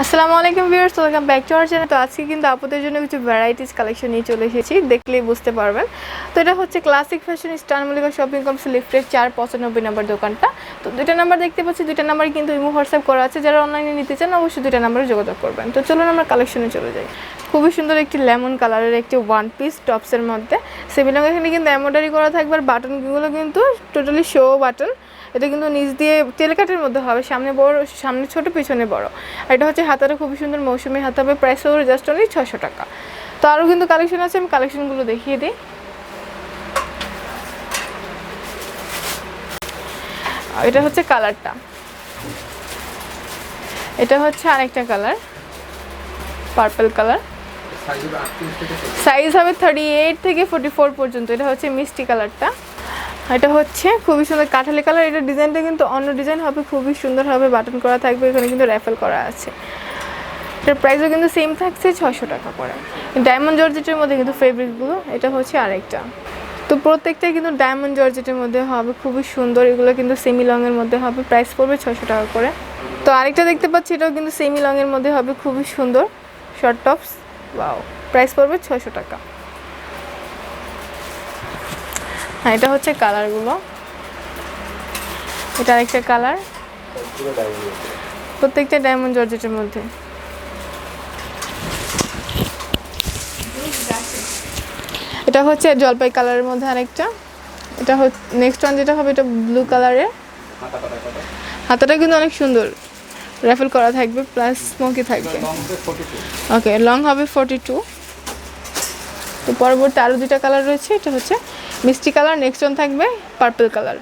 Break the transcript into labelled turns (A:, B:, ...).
A: আসসালামু আলাইকুম viewers, welcome back to our channel. তো আজকে কিন্তু আপুদের জন্য কিছু ভ্যারাইটিস কালেকশন নিয়ে চলে এসেছি, দেখলেই বুঝতে পারবেন। তো এটা হচ্ছে classic fashion star Mallika shopping complex লিফটের 495 নম্বর দোকানটা। তো দুইটা নাম্বার দেখতে পাচ্ছি, দুইটা নাম্বার কিন্তু ইমো হোয়াটসঅ্যাপ করা আছে। যারা অনলাইনে নিতে চান অবশ্যই দুইটা নাম্বারে যোগাযোগ করবেন। তো চলুন আমরা কালেকশনে চলে যাই। খুবই সুন্দর একটি লেমন কালারের একটি ওয়ান পিস টপসের মধ্যে সিমিলার এখানে কিন্তু এমব্রয়ডারি করা থাকবে, আর বাটনগুলো কিন্তু টোটালি শো বাটন। এটা কিন্তু নিচ দিয়ে টেলকাটের মধ্যে হবে, সামনে বড়, সামনে ছোট, পিছনে বড়। আর এটা হচ্ছে হাতাটা খুবই সুন্দর মৌসুমি হাতা হবে, প্রাইস হবে জাস্ট অনলি 600 টাকা। তো আরও কিন্তু কালেকশন আছে, আমি কালেকশনগুলো দেখিয়ে দিই। এটা হচ্ছে কালারটা, এটা হচ্ছে আরেকটা কালার, পার্পল কালার। সাইজ হবে 38 থেকে 44 পর্যন্ত। এটা হচ্ছে মিষ্টি কালারটা। এটা হচ্ছে খুবই সুন্দর কাঠালি কালার। এটা ডিজাইনটা কিন্তু অন্য ডিজাইন হবে, খুবই সুন্দর হবে, বাটন করা থাকবে, এখানে কিন্তু র্যাফেল করা আছে। এটার প্রাইসও কিন্তু সেম থাকছে 600 টাকা করে। ডায়মন্ড জর্জেটের মধ্যে কিন্তু ফেব্রিকগুলো, এটা হচ্ছে আরেকটা। তো প্রত্যেকটাই কিন্তু ডায়মন্ড জর্জেটের মধ্যে হবে, খুবই সুন্দর। এগুলো কিন্তু সেমি লংয়ের মধ্যে হবে, প্রাইস পড়বে 600 টাকা করে। তো আরেকটা দেখতে পাচ্ছি, এটাও কিন্তু সেমি লংয়ের মধ্যে হবে, খুবই সুন্দর শর্ট টপস। ওয়াও, প্রাইস পড়বে 600 টাকা। হ্যাঁ, এটা হচ্ছে কালারগুলো, এটা আরেকটা কালার, প্রত্যেকটা ডায়মন্ড জর্জেটের মধ্যে। এটা হচ্ছে জলপাই কালারের মধ্যে আরেকটা। এটা হচ্ছে নেক্সট ওয়ান যেটা হবে, এটা ব্লু কালারের। হাতাটা কিন্তু অনেক সুন্দর, র্যাফেল করা থাকবে, প্লাস স্মোকি থাকবে। ওকে, লং হবে 42। তো পরবর্তী আরও দুটা কালার রয়েছে, এটা হচ্ছে মিষ্টি কালার, নেক্সট ওয়ান থাকবে পার্পল কালার।